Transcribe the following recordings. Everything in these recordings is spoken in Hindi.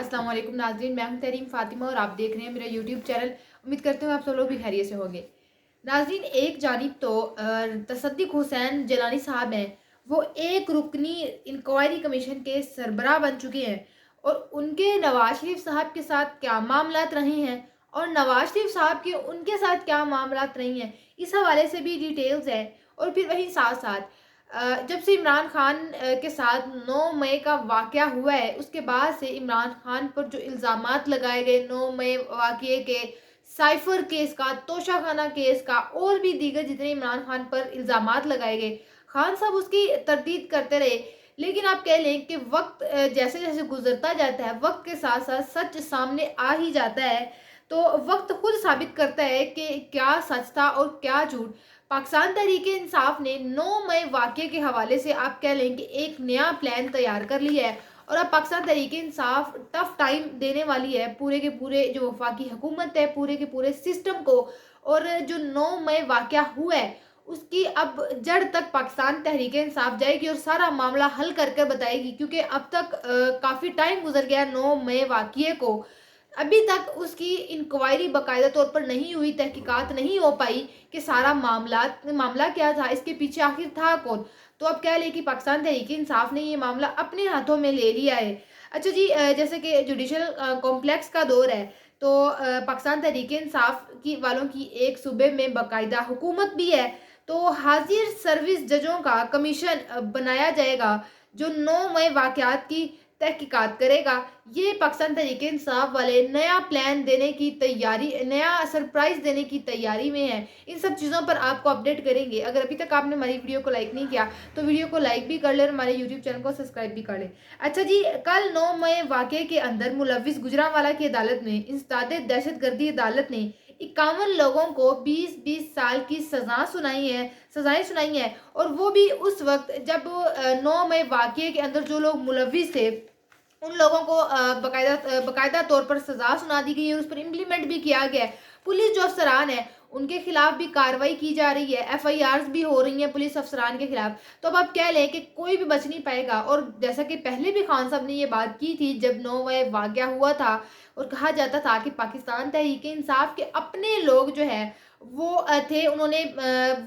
अस्सलाम वालेकुम नाज़रीन, मैं हूं तहरीम फ़ातिमा और आप देख रहे हैं मेरा यूट्यूब चैनल। उम्मीद करते हूँ आप सब लोग भी खैरियत से होंगे। नाज़रीन, एक जानिब तो तसद्दुक़ हुसैन जिलानी साहब हैं, वो एक रुकनी इंक्वायरी कमीशन के सरबराह बन चुके हैं और उनके नवाज शरीफ साहब के साथ क्या मामलात रहे हैं और नवाज शरीफ साहब के उनके साथ क्या मामलात रही हैं, इस हवाले से भी डिटेल्स है। और फिर वहीं साथ साथ जब से इमरान खान के साथ 9 मई का वाक़या हुआ है, उसके बाद से इमरान खान पर जो इल्ज़ामात लगाए गए 9 मई वाक़ये के, साइफ़र केस का, तोशाखाना केस का और भी दीगर जितने इमरान खान पर इल्ज़ामात लगाए गए, खान साहब उसकी तरदीद करते रहे। लेकिन आप कह लें कि वक़्त जैसे-जैसे गुज़रता जाता है, वक़्त के साथ-साथ सच सामने आ ही जाता है। तो वक़्त खुद साबित करता है कि क्या सच था और क्या झूठ। पाकिस्तान तहरीक-ए-इंसाफ ने 9 मई वाक़ये के हवाले से आप कह लें कि एक नया प्लान तैयार कर लिया है और अब पाकिस्तान तहरीक-ए-इंसाफ टफ़ टाइम देने वाली है पूरे के पूरे जो वफ़ाकी हुकूमत है, पूरे के पूरे सिस्टम को। और जो 9 मई वाक़या हुआ है, उसकी अब जड़ तक पाकिस्तान तहरीक-ए-इंसाफ जाएगी और सारा मामला हल कर कर बताएगी, क्योंकि अब तक काफ़ी टाइम गुज़र गया 9 मई वाक़ये को। अभी तक उसकी इंक्वायरी बाकायदा तौर पर नहीं हुई, तहकीकात नहीं हो पाई कि सारा मामला क्या था, इसके पीछे आखिर था कौन। तो अब कह लें कि पाकिस्तान तहरीक-ए-इंसाफ ने ये मामला अपने हाथों में ले लिया है। अच्छा जी, जैसे कि जुडिशल कॉम्प्लेक्स का दौर है, तो पाकिस्तान तहरीक-ए-इंसाफ की वालों की एक सूबे में बाकायदा हुकूमत भी है। तो हाज़िर सर्विस जजों का कमीशन बनाया जाएगा, जो 9 मई वाक़यात की तहकीकात करेगा। ये पाकिस्तान तहरीक-ए-इंसाफ वाले नया प्लान देने की तैयारी, नया सरप्राइज़ देने की तैयारी में हैं। इन सब चीज़ों पर आपको अपडेट करेंगे। अगर अभी तक आपने हमारी वीडियो को लाइक नहीं किया, तो वीडियो को लाइक भी कर लें और हमारे यूट्यूब चैनल को सब्सक्राइब भी कर लें। अच्छा जी, कल 9 मई वाक़ये के अंदर मुलव्विस गुजरांवाला की अदालत ने, इंसदादे दहशतगर्दी अदालत ने 51 लोगों को 20-20 साल की सज़ाएँ सुनाई हैं और वो भी उस वक़्त जब 9 मई वाक़ये के अंदर जो लोग मुलव्विस थे, उन लोगों को बाकायदा तौर पर सज़ा सुना दी गई है और उस पर इम्प्लीमेंट भी किया गया है। पुलिस जो अफ़सरान हैं, उनके खिलाफ भी कार्रवाई की जा रही है, एफआईआर्स भी हो रही हैं पुलिस अफ़सरान के खिलाफ। तो अब आप कह लें कि कोई भी बच नहीं पाएगा। और जैसा कि पहले भी खान साहब ने ये बात की थी जब 9 मई वाक़या हुआ था और कहा जाता था कि पाकिस्तान तहरीक-ए-इंसाफ के अपने लोग जो हैं वो थे, उन्होंने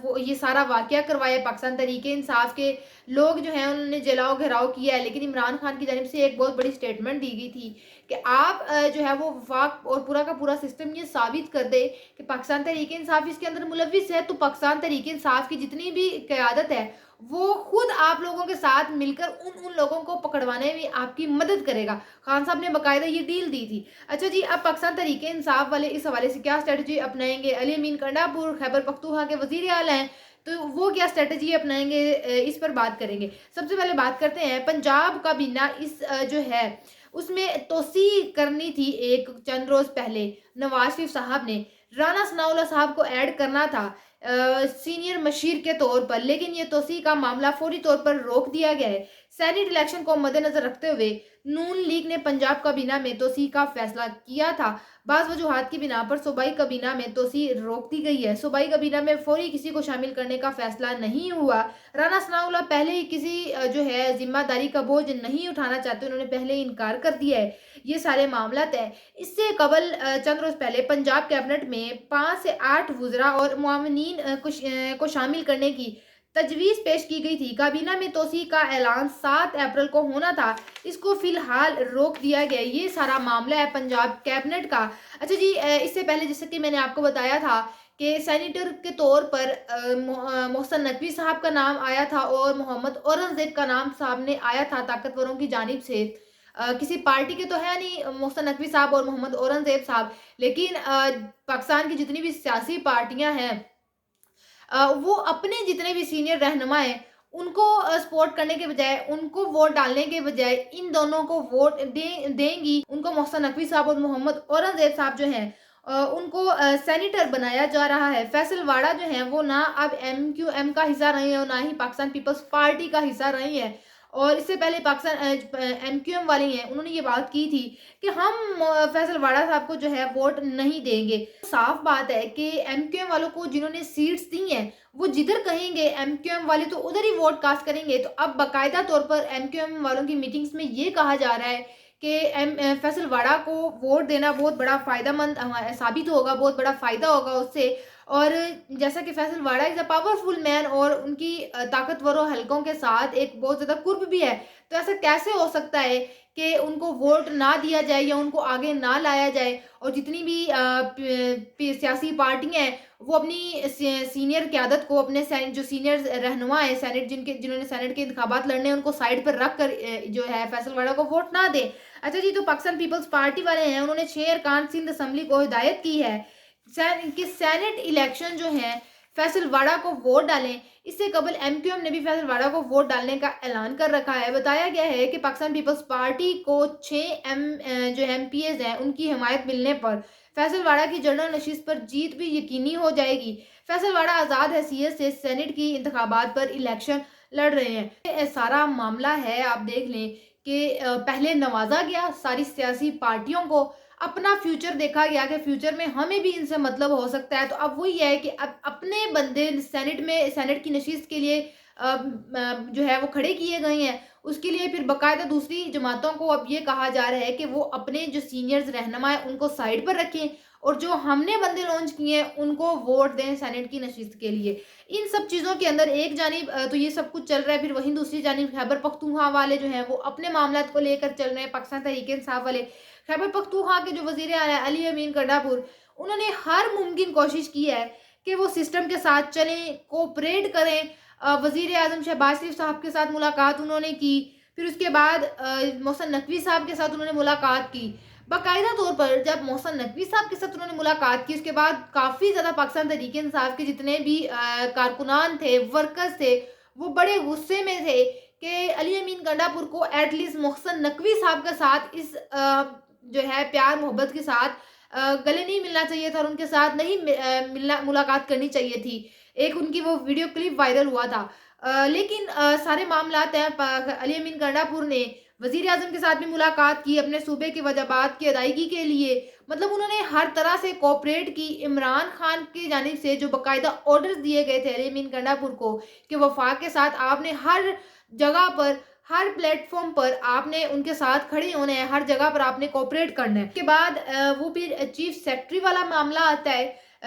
वो ये सारा वाक़या करवाया। पाकिस्तान तहरीक-ए-इंसाफ के लोग जो हैं उन्होंने जलाओ घेराव किया है, लेकिन इमरान खान की जानिब से एक बहुत बड़ी स्टेटमेंट दी गई थी कि आप जो है वो वफाक और पूरा का पूरा सिस्टम ये साबित कर दे कि पाकिस्तान तहरीक-ए-इंसाफ इसके अंदर मुलव्विस है, तो पाकिस्तान तहरीक-ए-इंसाफ की जितनी भी क़यादत है, वो खुद आप लोगों के साथ मिलकर उन उन लोगों को पकड़वाने में आपकी मदद करेगा। खान साहब ने बाकायदा ये डील दी थी। अच्छा जी, अब पाकिस्तान तहरीक-ए-इंसाफ वाले इस हवाले से क्या स्ट्रैटेजी अपनाएँगे? अली अमीन कंडापुर खैबर पख्तूनख्वा के वज़ीर आला हैं, तो वो क्या स्ट्रैटेजी अपनाएँगे, इस पर बात करेंगे। सबसे पहले बात करते हैं पंजाब काबीना इस जो है उसमें तोसी करनी थी। एक चंद रोज़ पहले नवाज शरीफ साहब ने राना सनाउल्लाह साहब को ऐड करना था सीनियर मशीर के तौर पर, लेकिन ये तोसी का मामला फौरी तौर पर रोक दिया गया है। सेनेट इलेक्शन को मद्देनज़र रखते हुए नून लीग ने पंजाब काबीना में तोसी का फैसला किया था। बाज़ वजूहात की बिना पर सूबाई काबीना में तोसी रोक दी गई है। सूबाई काबीना में फौरी किसी को शामिल करने का फैसला नहीं हुआ। राना सनाउल्लाह पहले ही किसी जो है ज़िम्मेदारी का बोझ नहीं उठाना चाहते, उन्होंने पहले ही इनकार कर दिया है। ये सारे मामलात हैं। इससे कबल चंद रोज़ पहले पंजाब कैबिनेट में 5 से 8 वुज़रा और मुआवनीन को शामिल करने की तजवीज़ पेश की गई थी। काबीना में तोसी का ऐलान 7 अप्रैल को होना था, इसको फ़िलहाल रोक दिया गया है। ये सारा मामला है पंजाब कैबिनेट का। अच्छा जी, इससे पहले जैसे कि मैंने आपको बताया था कि सेनेटर के तौर पर मोहसन नकवी साहब का नाम आया था और मोहम्मद औरंगज़ेब का नाम सामने आया था ताकतवरों की जानिब से। किसी पार्टी के तो है नहीं मोहसन नकवी साहब और मोहम्मद औरंगज़ेब साहब, लेकिन पाकिस्तान की जितनी भी सियासी पार्टियाँ हैं, वो अपने जितने भी सीनियर रहनुमा हैं, उनको सपोर्ट करने के बजाय, उनको वोट डालने के बजाय इन दोनों को वोट देंगी। उनको मोहसन नकवी साहब और मोहम्मद औरंगज़ेब साहब जो हैं उनको सेनेटर बनाया जा रहा है। फैसल वाडा जो हैं वो ना अब एमक्यूएम का हिस्सा रहे हैं और ना ही पाकिस्तान पीपल्स पार्टी का हिस्सा रहे हैं। और इससे पहले पाकिस्तान एमक्यूएम वाले हैं, उन्होंने ये बात की थी कि हम फैसल वाडा साहब को जो है वोट नहीं देंगे। साफ बात है कि एमक्यूएम वालों को जिन्होंने सीट्स दी हैं, वो जिधर कहेंगे एमक्यूएम वाले तो उधर ही वोट कास्ट करेंगे। तो अब बाकायदा तौर पर एमक्यूएम वालों की मीटिंग्स में ये कहा जा रहा है फैसल वाडा को वोट देना बहुत बड़ा फ़ायदेमंद साबित होगा, बहुत बड़ा फ़ायदा होगा उससे। और जैसा कि फैसल वाडा इज़ अ पावरफुल मैन और उनकी ताकतवरों हलकों के साथ एक बहुत ज़्यादा कुर्ब भी है। तो ऐसा कैसे हो सकता है कि उनको वोट ना दिया जाए या उनको आगे ना लाया जाए, और जितनी भी सियासी पार्टियाँ हैं वो अपनी सीनियर क़यादत को, अपने जो सीनियर रहनुमा है सेनेट, जिन्होंने सेनेट के इंतखाबात लड़ने हैं, उनको साइड पर रख कर जो है फैसल वाडा को वोट ना दें। अच्छा जी, तो पाकिस्तान पीपल्स पार्टी वाले हैं, उन्होंने शेर खान सिंध असम्बली को हिदायत की है कि सेनेट इलेक्शन जो है फैसल वाडा को वोट डालें। इससे कबल एमक्यूएम ने भी फैसल वाडा को वोट डालने का ऐलान कर रखा है। बताया गया है कि पाकिस्तान पीपल्स पार्टी को 6 जो एमपीएज हैं उनकी हिमायत मिलने पर फैसल वाडा की जनरल नशिस्त पर जीत भी यकीनी हो जाएगी। फैसल वाडा आज़ाद हैसियत से सेनेट की इंतखाबात पर इलेक्शन लड़ रहे हैं। ये सारा मामला है, आप देख लें कि पहले नवाजा गया सारी सियासी पार्टियों को, अपना फ्यूचर देखा गया कि फ्यूचर में हमें भी इनसे मतलब हो सकता है। तो अब वही है कि अब अपने बंदे सेनेट की नशिस्त के लिए जो है वो खड़े किए गए हैं। उसके लिए फिर बाकायदा दूसरी जमातों को अब ये कहा जा रहा है कि वो अपने जो सीनियर्स रहनुमा है उनको साइड पर रखें और जो हमने बंदे लॉन्च किए हैं उनको वोट दें सेनेट की नशिस्त के लिए। इन सब चीज़ों के अंदर एक जानिब तो ये सब कुछ चल रहा है, फिर वहीं दूसरी जानिब खैबर पख्तूनख्वा वाले जो हैं वो अपने मामलात को लेकर चल रहे हैं। पाकिस्तान तहरीक-ए-इंसाफ वाले, खैबर पख्तूनख्वा के जो वज़ीर आला है अली अमीन गंडापुर, उन्होंने हर मुमकिन कोशिश की है कि वो सिस्टम के साथ चलें, कोऑपरेट करें। वज़ीर आज़म शहबाज शरीफ साहब के साथ मुलाकात उन्होंने की, फिर उसके बाद मोहसिन नकवी साहब के साथ उन्होंने मुलाकात की। बाकायदा तौर पर जब मोहसिन नकवी साहब के साथ उन्होंने मुलाकात की, उसके बाद काफ़ी ज़्यादा पाकिस्तान तहरीक-ए-इंसाफ के जितने भी कारकुनान थे, वर्कर्स थे, वो बड़े गुस्से में थे कि अली अमीन गंडापुर को एटलीस्ट मोहसिन नकवी साहब के साथ इस जो है प्यार मोहब्बत के साथ गले नहीं मिलना चाहिए था और उनके साथ नहीं मिलना मुलाकात करनी चाहिए थी। एक उनकी वो वीडियो क्लिप वायरल हुआ था। लेकिन सारे मामलात हैं, अली अमीन गंडापुर ने वज़ीर आज़म के साथ भी मुलाकात की अपने सूबे के वजबात की अदायगी के लिए। मतलब उन्होंने हर तरह से कोऑपरेट की। इमरान खान की जानिब से जो बाकायदा ऑर्डर्स दिए गए थे अली अमीन गंडापुर को कि वफाक के साथ आपने हर जगह पर, हर प्लेटफॉर्म पर आपने उनके साथ खड़े होना है, हर जगह पर आपने कोऑपरेट करना है। उसके बाद वो फिर चीफ सेक्रेटरी वाला मामला आता है,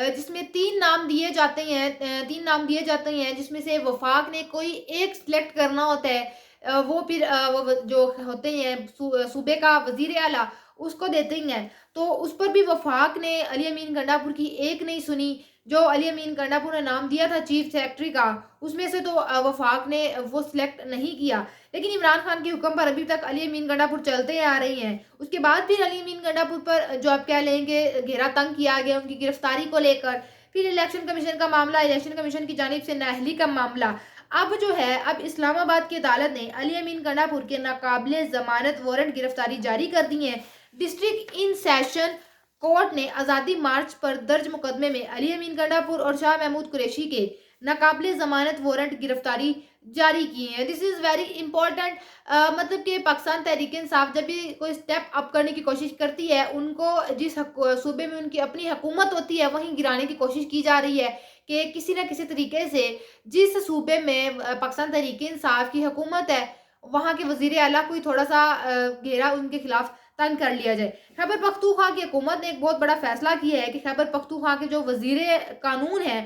जिसमें 3 नाम दिए जाते हैं, 3 नाम दिए जाते हैं जिसमें से वफाक ने कोई एक सिलेक्ट करना होता है। वो फिर वो जो होते हैं सूबे का वज़ीर आला उसको देते ही हैं। तो उस पर भी वफाक ने अली अमीन गंडापुर की एक नहीं सुनी। जो अली अमीन गंडापुर ने नाम दिया था चीफ सेक्रेटरी का, उसमें से तो वफाक ने वो सिलेक्ट नहीं किया। लेकिन इमरान खान के हुक्म पर अभी तक अली अमीन गंडापुर चलते आ रही हैं। उसके बाद फिर अली अमीन गंडापुर पर जो आप कह लेंगे घेरा तंग किया गया उनकी गिरफ्तारी को लेकर। फिर इलेक्शन कमीशन का मामला, इलेक्शन कमीशन की जानिब से नाअहली का मामला। अब जो है अब इस्लामाबाद की अदालत ने अली अमीन गंडापुर के नाकाबिले ज़मानत वारंट गिरफ्तारी जारी कर दी है। डिस्ट्रिक्ट इन सेशन कोर्ट ने आज़ादी मार्च पर दर्ज मुकदमे में अली अमीन गंडापुर और शाह महमूद कुरैशी के नाकाबिले ज़मानत वारंट गिरफ्तारी जारी की है। This is very important. मतलब कि पाकिस्तान तहरीक इंसाफ जब भी कोई स्टेप अप करने की कोशिश करती है, उनको जिस सूबे में उनकी अपनी हुकूमत होती है वहीं गिराने की कोशिश की जा रही है कि किसी न किसी तरीके से जिस सूबे में पाकिस्तान तहरीक इंसाफ की हुकूमत है वहाँ के वज़ीर आला कोई थोड़ा सा घेरा उनके खिलाफ तंग कर लिया जाए। खैबर पख्तूनख्वा की हुकूमत ने एक बहुत बड़ा फैसला किया है कि खैबर पख्तूनख्वा के जो वज़ीर कानून हैं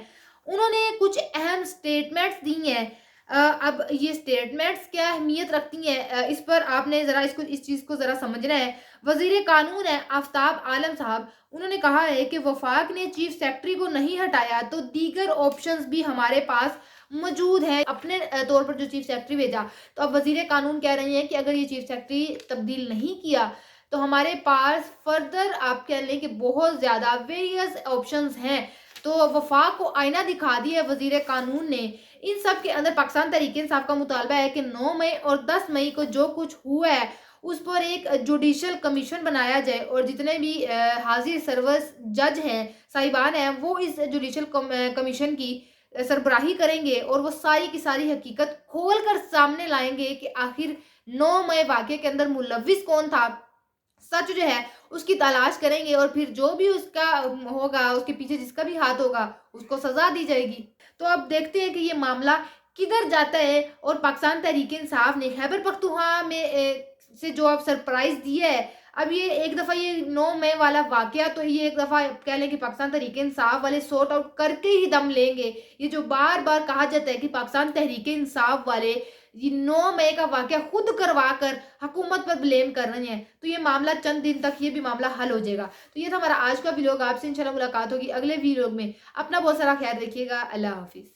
उन्होंने कुछ अहम स्टेटमेंट्स दी हैं। अब ये स्टेटमेंट्स क्या अहमियत रखती हैं, इस पर आपने ज़रा इस चीज़ को ज़रा समझना है। वज़ीर कानून है आफ्ताब आलम साहब, उन्होंने कहा है कि वफाक ने चीफ सेक्रेटरी को नहीं हटाया तो दीगर ऑप्शंस भी हमारे पास मौजूद है। अपने तौर पर जो चीफ सेक्रेटरी भेजा, तो अब वज़ीर कानून कह रही हैं कि अगर ये चीफ सेक्रेटरी तब्दील नहीं किया तो हमारे पास फर्दर आप कह लें कि बहुत ज़्यादा वेरियस ऑप्शंस हैं। तो वफाक को आईना दिखा दिया है वज़ीर कानून ने। इन सब के अंदर पाकिस्तान तहरीक इंसाफ का मुतालबा है कि 9 मई और 10 मई को जो कुछ हुआ है उस पर एक जुडिशल कमीशन बनाया जाए और जितने भी हाजिर सर्विस जज हैं, साहिबान हैं, वो इस जुडिशल कमीशन की सरबराही करेंगे और वो सारी की सारी हकीकत खोल कर सामने लाएंगे कि आखिर 9 मई वाक़े के अंदर मुलव्विस कौन था। सच जो है उसकी तलाश करेंगे और फिर जो भी उसका होगा, उसके पीछे जिसका भी हाथ होगा उसको सजा दी जाएगी। तो अब देखते हैं कि ये मामला किधर जाता है। और पाकिस्तान तहरीक इंसाफ ने खैबर पख्तूनख्वा में से जो आप सरप्राइज़ दिया है, अब ये एक दफ़ा ये 9 मई वाला वाक़या तो ये एक दफ़ा कह लें कि पाकिस्तान तहरीक-ए-इंसाफ वाले सॉर्ट आउट करके ही दम लेंगे। ये जो बार-बार कहा जाता है कि पाकिस्तान तहरीक-ए-इंसाफ वाले ये 9 मई का वाक़या खुद करवा कर हुकूमत पर ब्लेम कर रहे हैं, तो ये मामला चंद दिन तक ये भी मामला हल हो जाएगा। तो ये था हमारा आज का व्लॉग। आपसे इंशाल्लाह मुलाकात होगी अगले व्लॉग में। अपना बहुत सारा ख़्याल रखिएगा। अल्लाह हाफ़िज़।